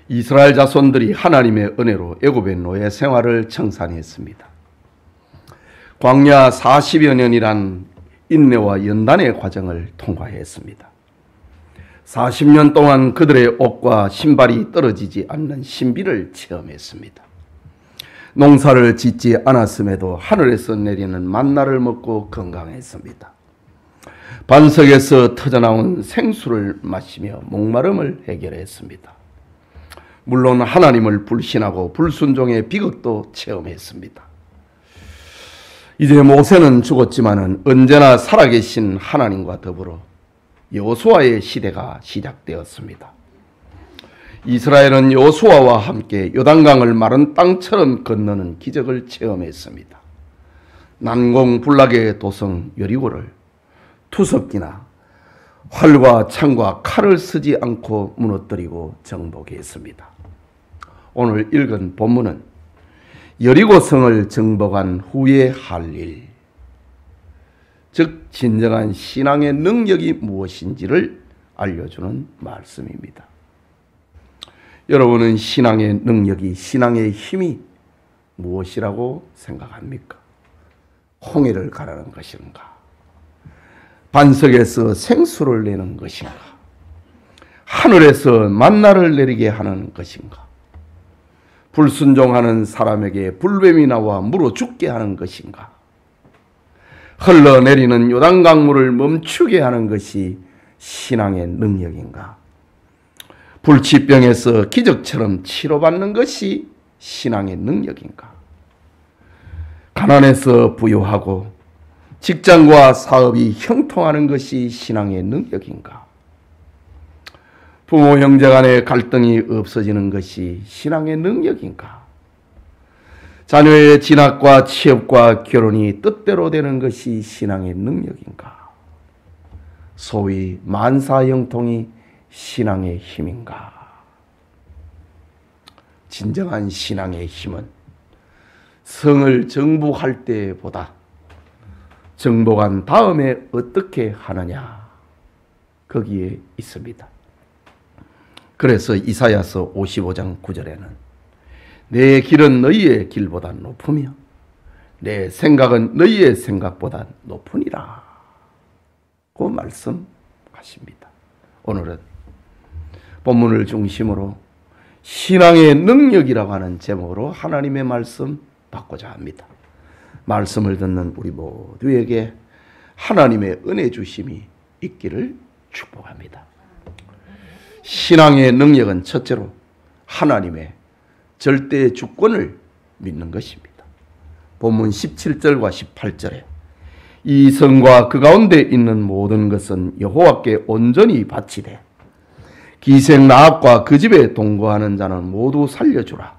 이스라엘 자손들이 하나님의 은혜로 애굽의 노예 생활을 청산했습니다. 광야 40여 년이란 인내와 연단의 과정을 통과했습니다. 40년 동안 그들의 옷과 신발이 떨어지지 않는 신비를 체험했습니다. 농사를 짓지 않았음에도 하늘에서 내리는 만나를 먹고 건강했습니다. 반석에서 터져나온 생수를 마시며 목마름을 해결했습니다. 물론 하나님을 불신하고 불순종의 비극도 체험했습니다. 이제 모세는 죽었지만 언제나 살아계신 하나님과 더불어 여호수아의 시대가 시작되었습니다. 이스라엘은 여호수아와 함께 요단강을 마른 땅처럼 건너는 기적을 체험했습니다. 난공불락의 도성 여리고를 투석기나 활과 창과 칼을 쓰지 않고 무너뜨리고 정복했습니다. 오늘 읽은 본문은 여리고성을 정복한 후에 할 일, 즉 진정한 신앙의 능력이 무엇인지를 알려주는 말씀입니다. 여러분은 신앙의 능력이, 신앙의 힘이 무엇이라고 생각합니까? 홍해를 가르는 것인가? 반석에서 생수를 내는 것인가? 하늘에서 만나를 내리게 하는 것인가? 불순종하는 사람에게 불뱀이 나와 물어 죽게 하는 것인가? 흘러내리는 요단강물을 멈추게 하는 것이 신앙의 능력인가? 불치병에서 기적처럼 치료받는 것이 신앙의 능력인가? 가난해서 부유하고 직장과 사업이 형통하는 것이 신앙의 능력인가? 부모 형제 간의 갈등이 없어지는 것이 신앙의 능력인가? 자녀의 진학과 취업과 결혼이 뜻대로 되는 것이 신앙의 능력인가? 소위 만사형통이 신앙의 힘인가? 진정한 신앙의 힘은 성을 정복할 때보다 정복한 다음에 어떻게 하느냐, 거기에 있습니다. 그래서 이사야서 55장 9절에는 내 길은 너희의 길보다 높으며 내 생각은 너희의 생각보다 높으니라 고 말씀하십니다. 오늘은 본문을 중심으로 신앙의 능력이라고 하는 제목으로 하나님의 말씀 받고자 합니다. 말씀을 듣는 우리 모두에게 하나님의 은혜 주심이 있기를 축복합니다. 신앙의 능력은 첫째로 하나님의 절대 주권을 믿는 것입니다. 본문 17절과 18절에 이 성과 그 가운데 있는 모든 것은 여호와께 온전히 바치되 기생 라합과 그 집에 동거하는 자는 모두 살려주라.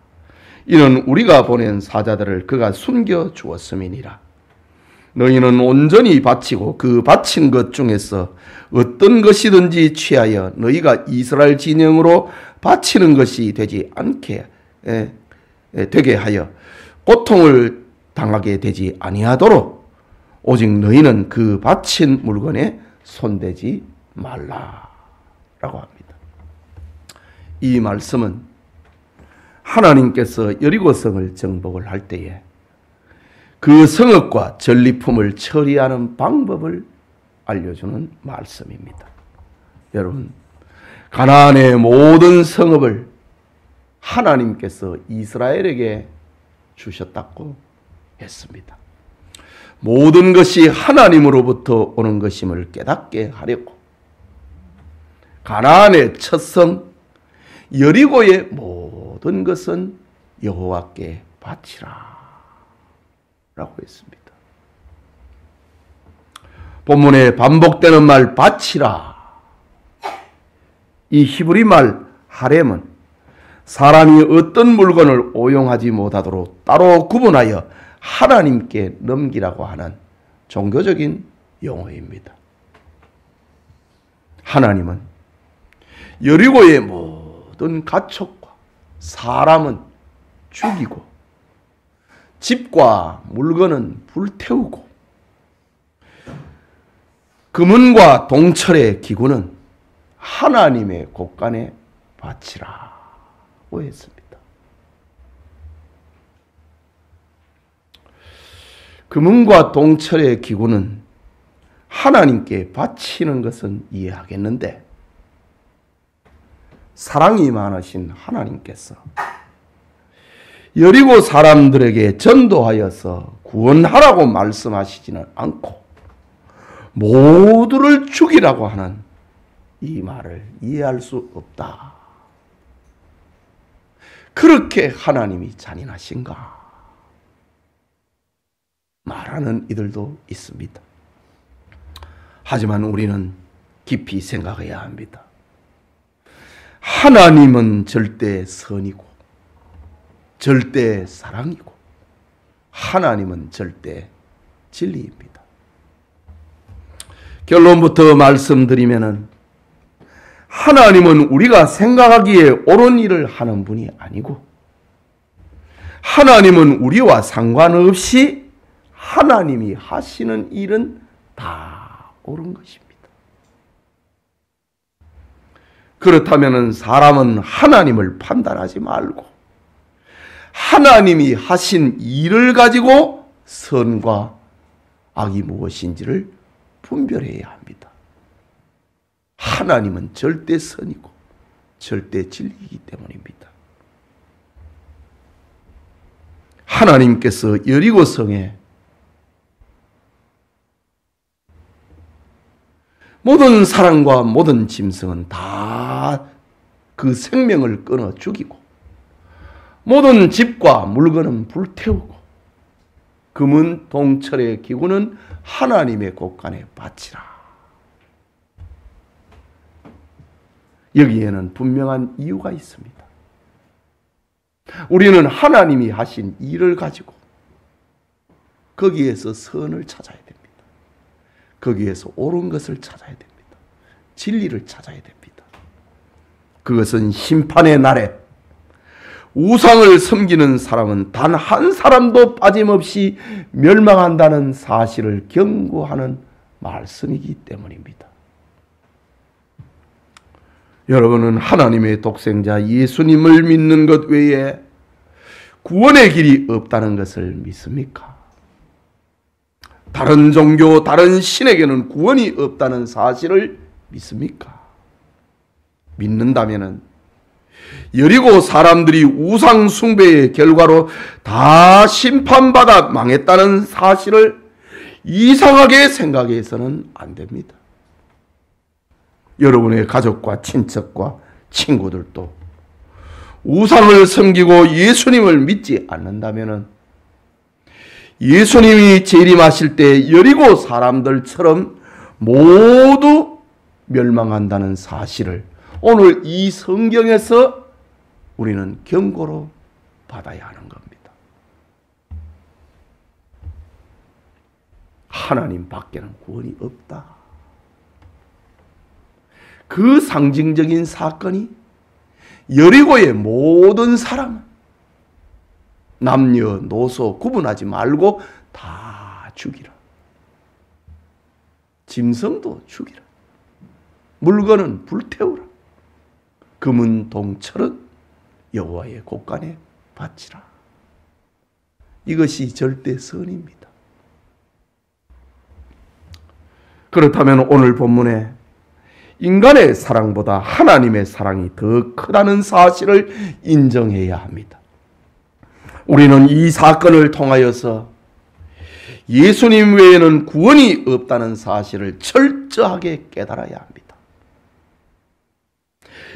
이는 우리가 보낸 사자들을 그가 숨겨 주었음이니라. 너희는 온전히 바치고 그 바친 것 중에서 어떤 것이든지 취하여 너희가 이스라엘 진영으로 바치는 것이 되지 않게 되게 하여 고통을 당하게 되지 아니하도록 오직 너희는 그 바친 물건에 손대지 말라라고 합니다. 이 말씀은 하나님께서 여리고성을 정복을 할 때에 그 성읍과 전리품을 처리하는 방법을 알려주는 말씀입니다. 여러분, 가나안의 모든 성읍을 하나님께서 이스라엘에게 주셨다고 했습니다. 모든 것이 하나님으로부터 오는 것임을 깨닫게 하려고 가나안의 첫 성 여리고의 모든 것은 여호와께 바치라 라고 했습니다. 본문에 반복되는 말 바치라, 이 히브리 말 하렘은 사람이 어떤 물건을 오용하지 못하도록 따로 구분하여 하나님께 넘기라고 하는 종교적인 용어입니다. 하나님은 여리고의 모든 가축과 사람은 죽이고 집과 물건은 불태우고 금은과 동철의 기구는 하나님의 곳간에 바치라 했습니다. 금은과 동철의 기구는 하나님께 바치는 것은 이해하겠는데 사랑이 많으신 하나님께서 여리고 사람들에게 전도하여서 구원하라고 말씀하시지는 않고 모두를 죽이라고 하는 이 말을 이해할 수 없다. 그렇게 하나님이 잔인하신가? 말하는 이들도 있습니다. 하지만 우리는 깊이 생각해야 합니다. 하나님은 절대 선이고 절대 사랑이고 하나님은 절대 진리입니다. 결론부터 말씀드리면은 하나님은 우리가 생각하기에 옳은 일을 하는 분이 아니고 하나님은 우리와 상관없이 하나님이 하시는 일은 다 옳은 것입니다. 그렇다면 사람은 하나님을 판단하지 말고 하나님이 하신 일을 가지고 선과 악이 무엇인지를 분별해야 합니다. 하나님은 절대 선이고 절대 진리이기 때문입니다. 하나님께서 여리고 성에 모든 사람과 모든 짐승은 다 그 생명을 끊어 죽이고 모든 집과 물건은 불태우고 금은 동철의 기구는 하나님의 곳간에 바치라. 여기에는 분명한 이유가 있습니다. 우리는 하나님이 하신 일을 가지고 거기에서 선을 찾아야 됩니다. 거기에서 옳은 것을 찾아야 됩니다. 진리를 찾아야 됩니다. 그것은 심판의 날에 우상을 섬기는 사람은 단 한 사람도 빠짐없이 멸망한다는 사실을 경고하는 말씀이기 때문입니다. 여러분은 하나님의 독생자 예수님을 믿는 것 외에 구원의 길이 없다는 것을 믿습니까? 다른 종교, 다른 신에게는 구원이 없다는 사실을 믿습니까? 믿는다면 여리고 사람들이 우상 숭배의 결과로 다 심판받아 망했다는 사실을 이상하게 생각해서는 안 됩니다. 여러분의 가족과 친척과 친구들도 우상을 섬기고 예수님을 믿지 않는다면 예수님이 재림하실 때 여리고 사람들처럼 모두 멸망한다는 사실을 오늘 이 성경에서 우리는 경고로 받아야 하는 겁니다. 하나님 밖에는 구원이 없다. 그 상징적인 사건이 여리고의 모든 사람, 남녀노소 구분하지 말고 다 죽이라. 짐승도 죽이라. 물건은 불태우라. 금은 동철은 여호와의 곳간에 바치라. 이것이 절대 선입니다. 그렇다면 오늘 본문에 인간의 사랑보다 하나님의 사랑이 더 크다는 사실을 인정해야 합니다. 우리는 이 사건을 통하여서 예수님 외에는 구원이 없다는 사실을 철저하게 깨달아야 합니다.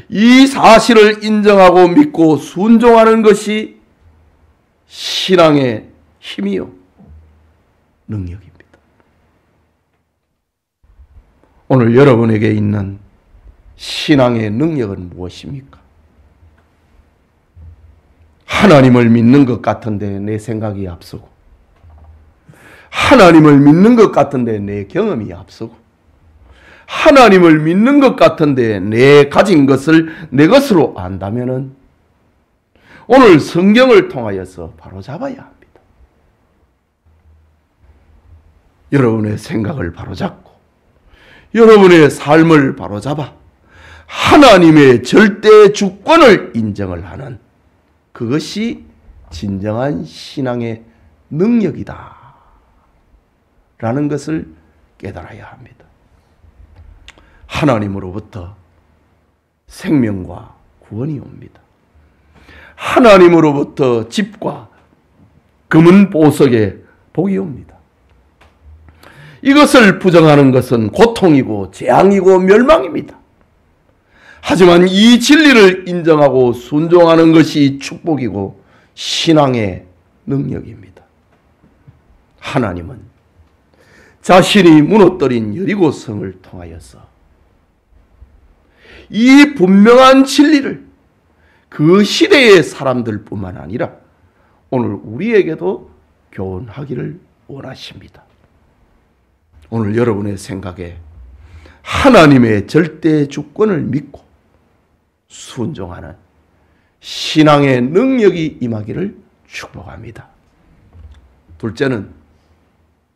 이 사실을 인정하고 믿고 순종하는 것이 신앙의 힘이요 능력입니다. 오늘 여러분에게 있는 신앙의 능력은 무엇입니까? 하나님을 믿는 것 같은데 내 생각이 앞서고 하나님을 믿는 것 같은데 내 경험이 앞서고 하나님을 믿는 것 같은데 내 가진 것을 내 것으로 안다면은 오늘 성경을 통하여서 바로잡아야 합니다. 여러분의 생각을 바로잡고 여러분의 삶을 바로잡아 하나님의 절대 주권을 인정을 하는 그것이 진정한 신앙의 능력이다 라는 것을 깨달아야 합니다. 하나님으로부터 생명과 구원이 옵니다. 하나님으로부터 집과 금은 보석에 복이 옵니다. 이것을 부정하는 것은 고통이고 재앙이고 멸망입니다. 하지만 이 진리를 인정하고 순종하는 것이 축복이고 신앙의 능력입니다. 하나님은 자신이 무너뜨린 여리고성을 통하여서 이 분명한 진리를 그 시대의 사람들뿐만 아니라 오늘 우리에게도 교훈하기를 원하십니다. 오늘 여러분의 생각에 하나님의 절대 주권을 믿고 순종하는 신앙의 능력이 임하기를 축복합니다. 둘째는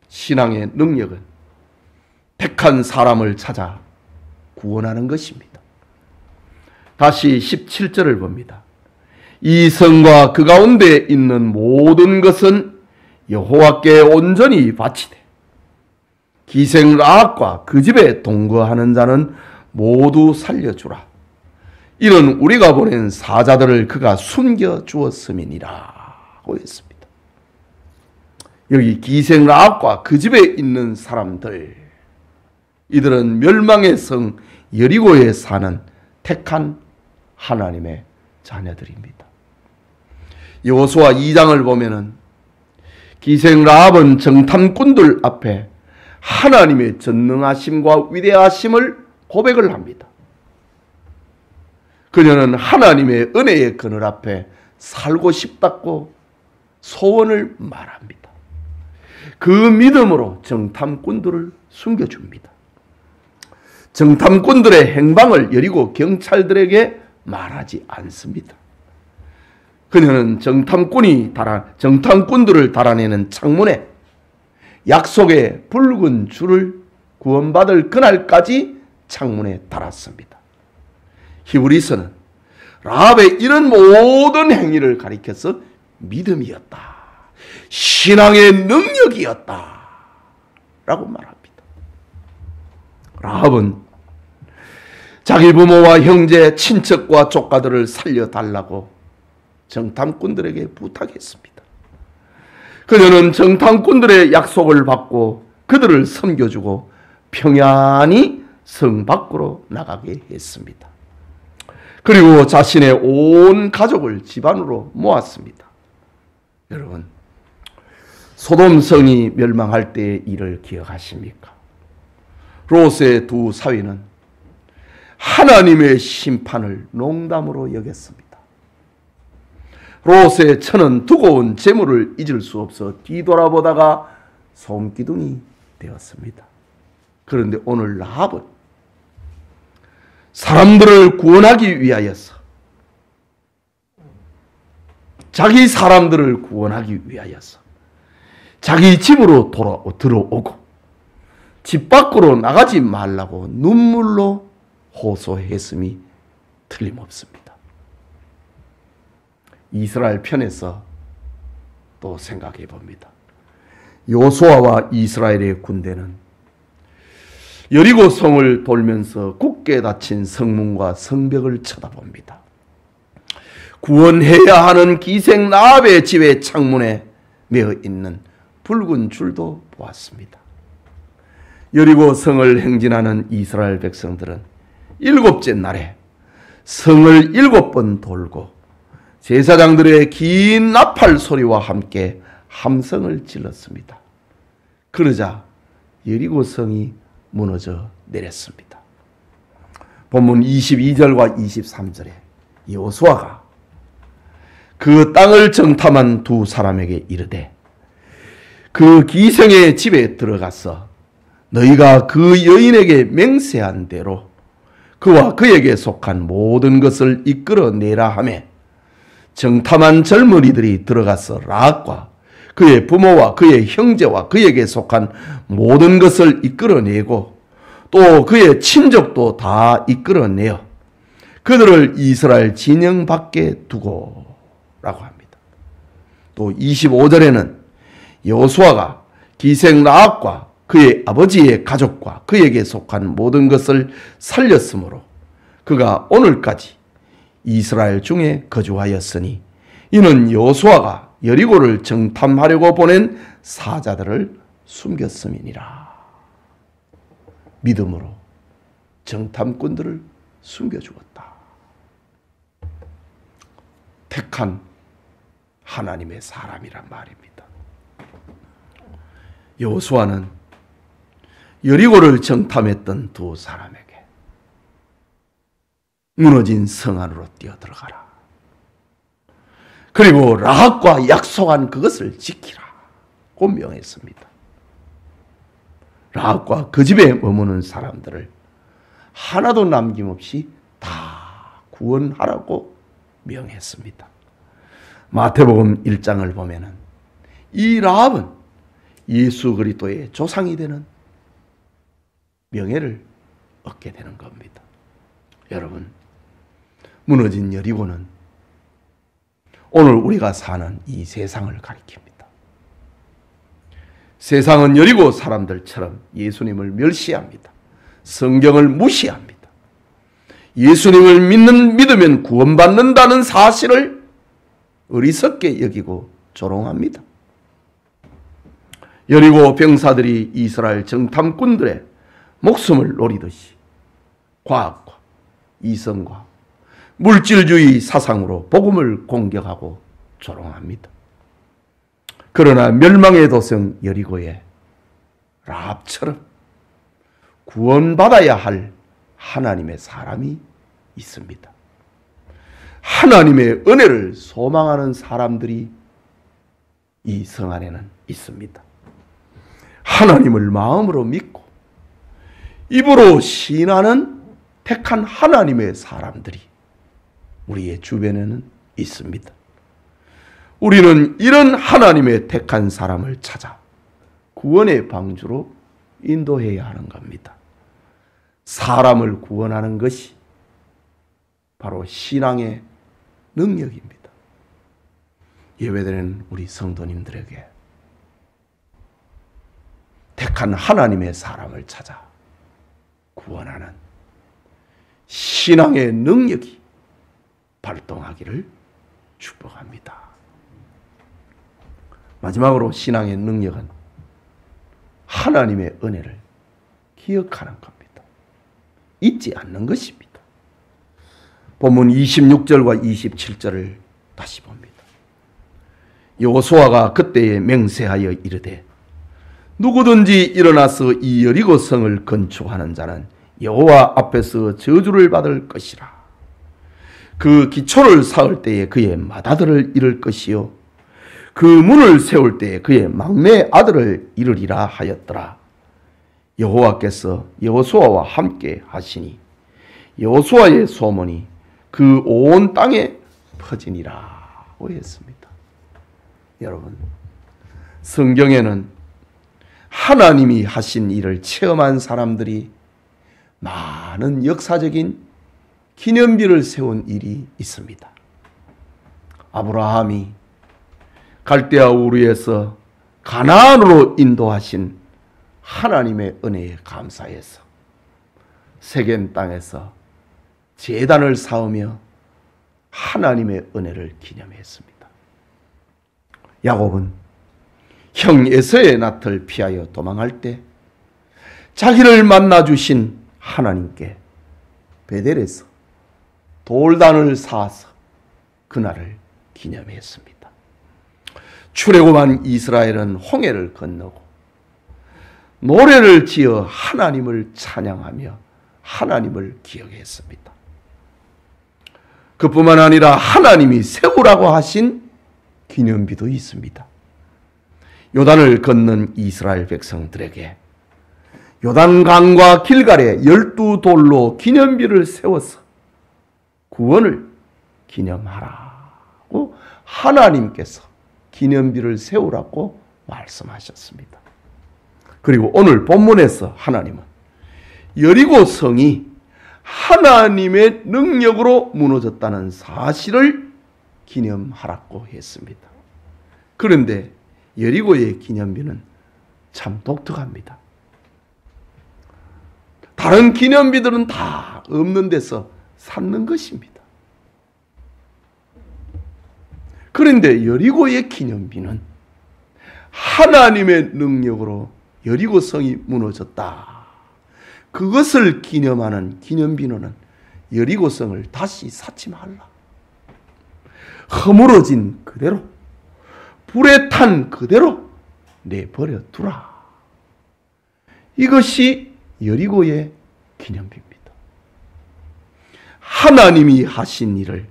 신앙의 능력은 택한 사람을 찾아 구원하는 것입니다. 다시 17절을 봅니다. 이 성과 그 가운데 있는 모든 것은 여호와께 온전히 바치되 기생 라합과 그 집에 동거하는 자는 모두 살려주라. 이는 우리가 보낸 사자들을 그가 숨겨 주었음이니라 하고 했습니다. 여기 기생 라합과 그 집에 있는 사람들, 이들은 멸망의 성 여리고에 사는 택한 하나님의 자녀들입니다. 여호수아 2장을 보면은 기생 라합은 정탐꾼들 앞에 하나님의 전능하심과 위대하심을 고백을 합니다. 그녀는 하나님의 은혜의 그늘 앞에 살고 싶다고 소원을 말합니다. 그 믿음으로 정탐꾼들을 숨겨줍니다. 정탐꾼들의 행방을 여리고 경찰들에게 말하지 않습니다. 그녀는 정탐꾼들을 달아내는 창문에 약속의 붉은 줄을 구원받을 그날까지 창문에 달았습니다. 히브리서는 라합의 이런 모든 행위를 가리켜서 믿음이었다, 신앙의 능력이었다 라고 말합니다. 라합은 자기 부모와 형제, 친척과 조카들을 살려달라고 정탐꾼들에게 부탁했습니다. 그녀는 정탐꾼들의 약속을 받고 그들을 섬겨주고 평안히 성 밖으로 나가게 했습니다. 그리고 자신의 온 가족을 집안으로 모았습니다. 여러분, 소돔성이 멸망할 때의 일을 기억하십니까? 롯의 두 사위는 하나님의 심판을 농담으로 여겼습니다. 롯의 처는 두고 온 재물을 잊을 수 없어 뒤돌아보다가 소음기둥이 되었습니다. 그런데 오늘 라합은 사람들을 구원하기 위하여서, 자기 사람들을 구원하기 위하여서 자기 집으로 들어오고 집 밖으로 나가지 말라고 눈물로 호소했음이 틀림없습니다. 이스라엘 편에서 또 생각해 봅니다. 요수아와 이스라엘의 군대는 여리고 성을 돌면서 굳게 닫힌 성문과 성벽을 쳐다봅니다. 구원해야 하는 기생 라합의 집의 창문에 매어 있는 붉은 줄도 보았습니다. 여리고 성을 행진하는 이스라엘 백성들은 7째 날에 성을 7번 돌고 제사장들의 긴 나팔 소리와 함께 함성을 질렀습니다. 그러자 여리고 성이 무너져 내렸습니다. 본문 22절과 23절에 여호수아가 그 땅을 정탐한 두 사람에게 이르되 그 기생의 집에 들어가서 너희가 그 여인에게 맹세한 대로 그와 그에게 속한 모든 것을 이끌어내라 하며 정탐한 젊은이들이 들어가서 라합과 그의 부모와 그의 형제와 그에게 속한 모든 것을 이끌어내고 또 그의 친족도 다 이끌어내어 그들을 이스라엘 진영 밖에 두고 합니다. 또 25절에는 여호수아가 기생 라합과 그의 아버지의 가족과 그에게 속한 모든 것을 살렸으므로 그가 오늘까지 이스라엘 중에 거주하였으니 이는 여호수아가 여리고를 정탐하려고 보낸 사자들을 숨겼음이니라. 믿음으로 정탐꾼들을 숨겨주었다. 택한 하나님의 사람이란 말입니다. 여호수아는 여리고를 정탐했던 두 사람에게 무너진 성 안으로 뛰어들어가라. 그리고 라합과 약속한 그것을 지키라고 명했습니다. 라합과 그 집에 머무는 사람들을 하나도 남김없이 다 구원하라고 명했습니다. 마태복음 1장을 보면은 이 라합은 예수 그리스도의 조상이 되는 명예를 얻게 되는 겁니다. 여러분, 무너진 여리고는 오늘 우리가 사는 이 세상을 가리킵니다. 세상은 여리고 사람들처럼 예수님을 멸시합니다. 성경을 무시합니다. 예수님을 믿으면 구원받는다는 사실을 어리석게 여기고 조롱합니다. 여리고 병사들이 이스라엘 정탐꾼들의 목숨을 노리듯이 과학과 이성과 물질주의 사상으로 복음을 공격하고 조롱합니다. 그러나 멸망의 도성 여리고에 라합처럼 구원받아야 할 하나님의 사람이 있습니다. 하나님의 은혜를 소망하는 사람들이 이 성 안에는 있습니다. 하나님을 마음으로 믿고 입으로 시인하는 택한 하나님의 사람들이 우리의 주변에는 있습니다. 우리는 이런 하나님의 택한 사람을 찾아 구원의 방주로 인도해야 하는 겁니다. 사람을 구원하는 것이 바로 신앙의 능력입니다. 예배드리는 우리 성도님들에게 택한 하나님의 사람을 찾아 구원하는 신앙의 능력이 발동하기를 축복합니다. 마지막으로 신앙의 능력은 하나님의 은혜를 기억하는 겁니다. 잊지 않는 것입니다. 본문 26절과 27절을 다시 봅니다. 여호수아가 그때에 맹세하여 이르되 누구든지 일어나서 이 여리고 성을 건축하는 자는 여호와 앞에서 저주를 받을 것이라. 그 기초를 쌓을 때에 그의 맏아들을 잃을 것이요 그 문을 세울 때에 그의 막내 아들을 잃으리라 하였더라. 여호와께서 여호수아와 함께 하시니 여호수아의 소문이 그 온 땅에 퍼지니라고 했습니다. 여러분, 성경에는 하나님이 하신 일을 체험한 사람들이 많은 역사적인 기념비를 세운 일이 있습니다. 아브라함이 갈대아 우르에서 가나안으로 인도하신 하나님의 은혜에 감사해서 세겜 땅에서 제단을 쌓으며 하나님의 은혜를 기념했습니다. 야곱은 형 에서의 낯을 피하여 도망할 때 자기를 만나주신 하나님께 베델에서 돌단을 쌓아서 그날을 기념했습니다. 출애굽한 이스라엘은 홍해를 건너고 노래를 지어 하나님을 찬양하며 하나님을 기억했습니다. 그뿐만 아니라 하나님이 세우라고 하신 기념비도 있습니다. 요단을 건넌 이스라엘 백성들에게 요단강과 길갈에 12돌로 기념비를 세워서 구원을 기념하라고 하나님께서 기념비를 세우라고 말씀하셨습니다. 그리고 오늘 본문에서 하나님은 여리고 성이 하나님의 능력으로 무너졌다는 사실을 기념하라고 했습니다. 그런데 여리고의 기념비는 참 독특합니다. 다른 기념비들은 다 없는 데서 쌓는 것입니다. 그런데 여리고의 기념비는 하나님의 능력으로 여리고성이 무너졌다. 그것을 기념하는 기념비는 여리고성을 다시 쌓지 말라. 허물어진 그대로, 불에 탄 그대로 내버려 두라. 이것이 여리고의 기념비입니다. 하나님이 하신 일을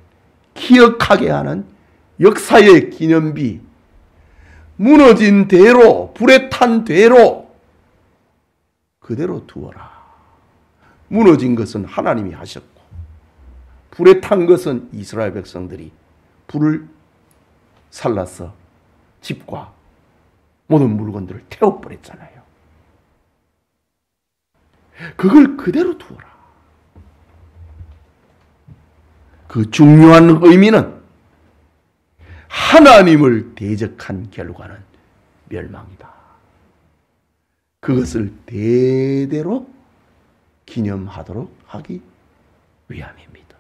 기억하게 하는 역사의 기념비, 무너진 대로, 불에 탄 대로 그대로 두어라. 무너진 것은 하나님이 하셨고, 불에 탄 것은 이스라엘 백성들이 불을 살라서 집과 모든 물건들을 태워버렸잖아요. 그걸 그대로 두어라. 그 중요한 의미는 하나님을 대적한 결과는 멸망이다. 그것을 대대로 기념하도록 하기 위함입니다.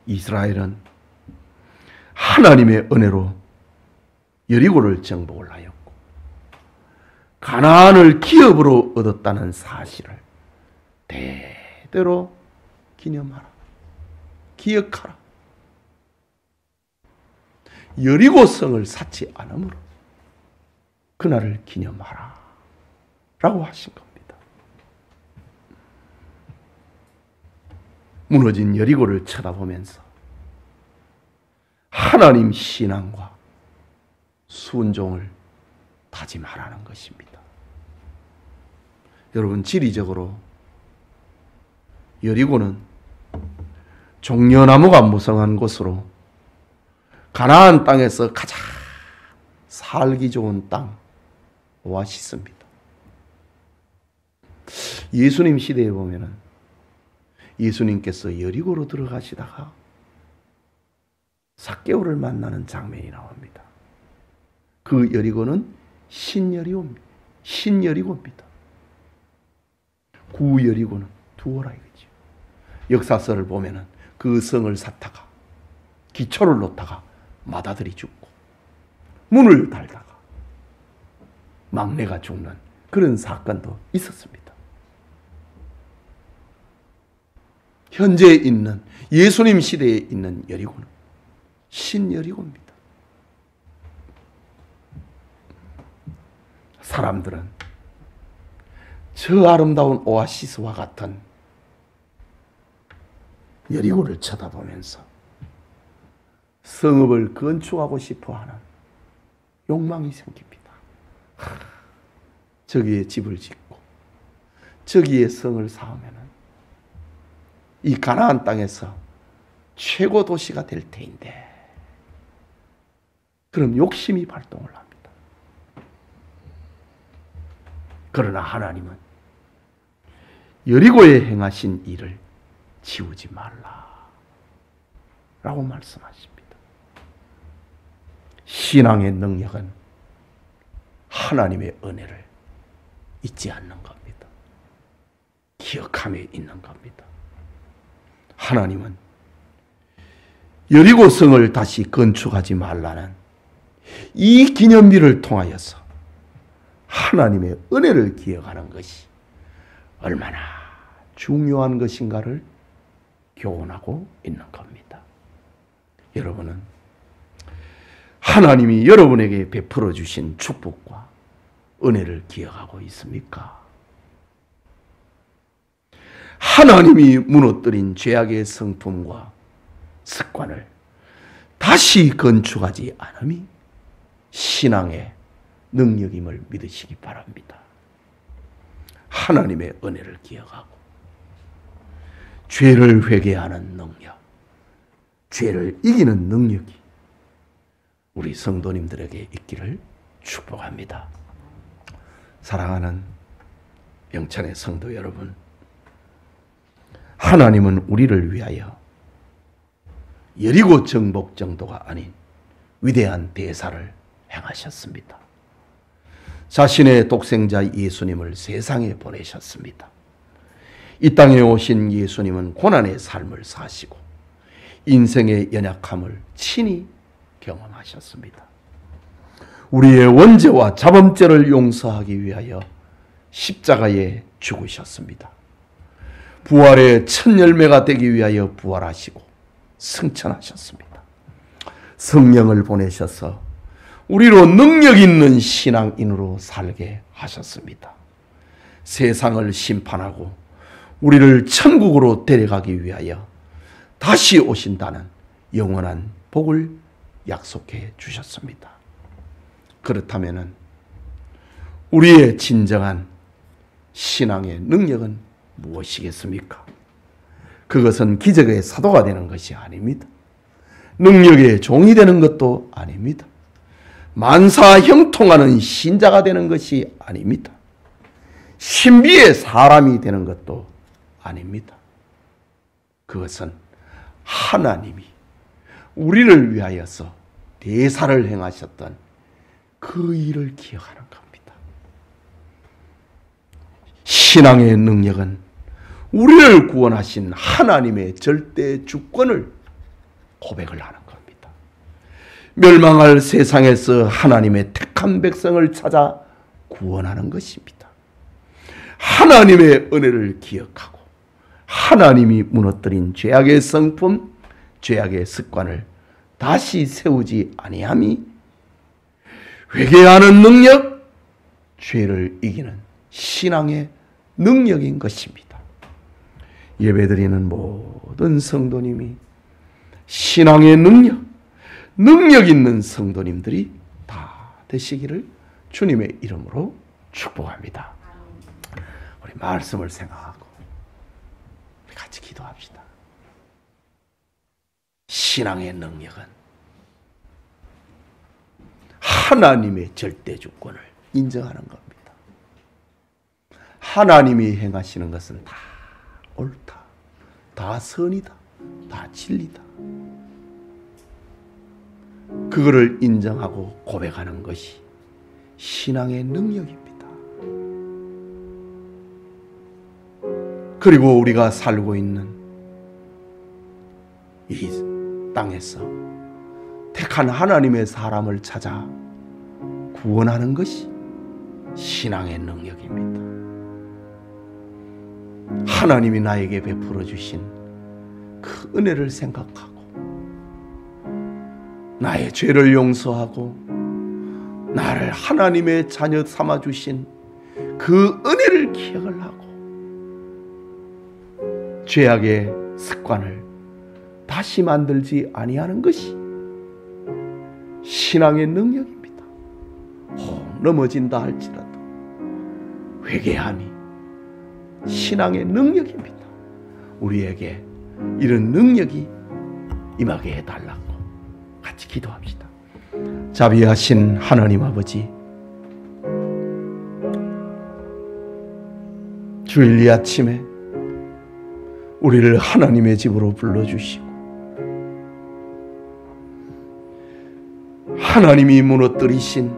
이스라엘은 하나님의 은혜로 여리고를 정복을 하였고 가나안을 기업으로 얻었다는 사실을 대대로 기념하라. 기억하라. 여리고성을 쌓지 않으므로 그날을 기념하라 라고 하신 겁니다. 무너진 여리고를 쳐다보면서 하나님 신앙과 순종을 다짐하라는 것입니다. 여러분, 지리적으로 여리고는 종려나무가 무성한 곳으로 가나안 땅에서 가장 살기 좋은 땅, 오아시스입니다. 예수님 시대에 보면은 예수님께서 여리고로 들어가시다가 삭개오를 만나는 장면이 나옵니다. 그 여리고는 신여리고입니다. 신여리고입니다. 구여리고는 두어라 이거죠. 역사서를 보면은 그 성을 쌓다가 기초를 놓다가 맏아들이 죽고 문을 달다가 막내가 죽는 그런 사건도 있었습니다. 현재 있는 예수님 시대에 있는 여리고는 신여리고입니다. 사람들은 저 아름다운 오아시스와 같은 여리고를 쳐다보면서 성읍을 건축하고 싶어하는 욕망이 생깁니다. 저기에 집을 짓고 저기에 성을 쌓으면 이 가나안 땅에서 최고 도시가 될 테인데, 그럼 욕심이 발동을 합니다. 그러나 하나님은 여리고에 행하신 일을 지우지 말라 라고 말씀하십니다. 신앙의 능력은 하나님의 은혜를 잊지 않는 겁니다. 기억함에 있는 겁니다. 하나님은 여리고성을 다시 건축하지 말라는 이 기념비를 통하여서 하나님의 은혜를 기억하는 것이 얼마나 중요한 것인가를 교훈하고 있는 겁니다. 여러분은 하나님이 여러분에게 베풀어 주신 축복과 은혜를 기억하고 있습니까? 하나님이 무너뜨린 죄악의 성품과 습관을 다시 건축하지 않음이 신앙의 능력임을 믿으시기 바랍니다. 하나님의 은혜를 기억하고 죄를 회개하는 능력, 죄를 이기는 능력이 우리 성도님들에게 있기를 축복합니다. 사랑하는 영찬의 성도 여러분, 하나님은 우리를 위하여 여리고 정복 정도가 아닌 위대한 대사를 행하셨습니다. 자신의 독생자 예수님을 세상에 보내셨습니다. 이 땅에 오신 예수님은 고난의 삶을 사시고 인생의 연약함을 친히 경험하셨습니다. 우리의 원죄와 자범죄를 용서하기 위하여 십자가에 죽으셨습니다. 부활의 첫 열매가 되기 위하여 부활하시고 승천하셨습니다. 성령을 보내셔서 우리로 능력 있는 신앙인으로 살게 하셨습니다. 세상을 심판하고 우리를 천국으로 데려가기 위하여 다시 오신다는 영원한 복을 약속해 주셨습니다. 그렇다면 우리의 진정한 신앙의 능력은 무엇이겠습니까? 그것은 기적의 사도가 되는 것이 아닙니다. 능력의 종이 되는 것도 아닙니다. 만사 형통하는 신자가 되는 것이 아닙니다. 신비의 사람이 되는 것도 아닙니다. 그것은 하나님이 우리를 위하여서 대사를 행하셨던 그 일을 기억하는 겁니다. 신앙의 능력은 우리를 구원하신 하나님의 절대 주권을 고백을 하는 겁니다. 멸망할 세상에서 하나님의 택한 백성을 찾아 구원하는 것입니다. 하나님의 은혜를 기억하고 하나님이 무너뜨린 죄악의 성품, 죄악의 습관을 다시 세우지 아니함이 회개하는 능력, 죄를 이기는 신앙의 능력인 것입니다. 예배드리는 모든 성도님이 신앙의 능력 있는 성도님들이 다 되시기를 주님의 이름으로 축복합니다. 우리 말씀을 생각하고 우리 같이 기도합시다. 신앙의 능력은 하나님의 절대 주권을 인정하는 겁니다. 하나님이 행하시는 것은 다 옳다, 다 선이다, 다 진리다. 그거를 인정하고 고백하는 것이 신앙의 능력입니다. 그리고 우리가 살고 있는 이 땅에서 택한 하나님의 사람을 찾아 구원하는 것이 신앙의 능력입니다. 하나님이 나에게 베풀어 주신 그 은혜를 생각하고 나의 죄를 용서하고 나를 하나님의 자녀 삼아 주신 그 은혜를 기억을 하고 죄악의 습관을 다시 만들지 아니하는 것이 신앙의 능력입니다. 혹 넘어진다 할지라도 회개함이 신앙의 능력입니다. 우리에게 이런 능력이 임하게 해달라고 같이 기도합시다. 자비하신 하나님 아버지, 주일 이 아침에 우리를 하나님의 집으로 불러주시고 하나님이 무너뜨리신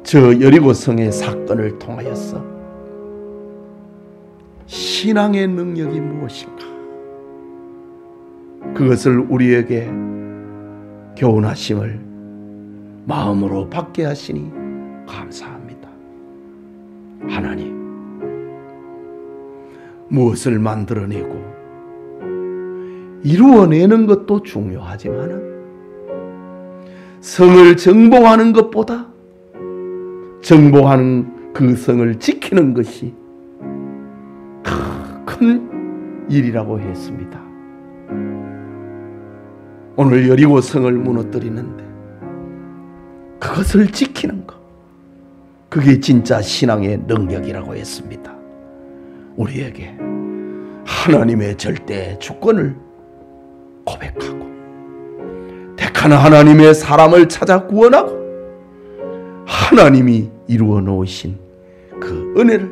저 여리고성의 사건을 통하여서 신앙의 능력이 무엇인가, 그것을 우리에게 교훈하심을 마음으로 받게 하시니 감사합니다. 하나님, 무엇을 만들어내고 이루어내는 것도 중요하지만 성을 정복하는 것보다 정복하는 그 성을 지키는 것이 더 큰 일이라고 했습니다. 오늘 여리고 성을 무너뜨리는데 그것을 지키는 것, 그게 진짜 신앙의 능력이라고 했습니다. 우리에게 하나님의 절대 주권을 고백하고 택한 하나님의 사람을 찾아 구원하고 하나님이 이루어 놓으신 그 은혜를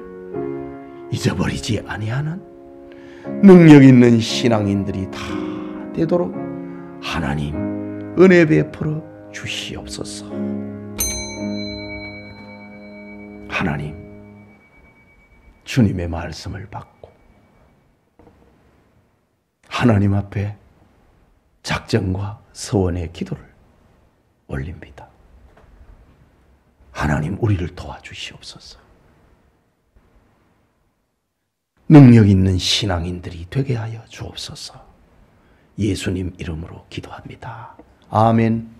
잊어버리지 아니하는 능력 있는 신앙인들이 다 되도록 하나님 은혜 베풀어 주시옵소서. 하나님, 주님의 말씀을 받고 하나님 앞에 작정과 서원의 기도를 올립니다. 하나님, 우리를 도와주시옵소서. 능력 있는 신앙인들이 되게 하여 주옵소서. 예수님 이름으로 기도합니다. 아멘.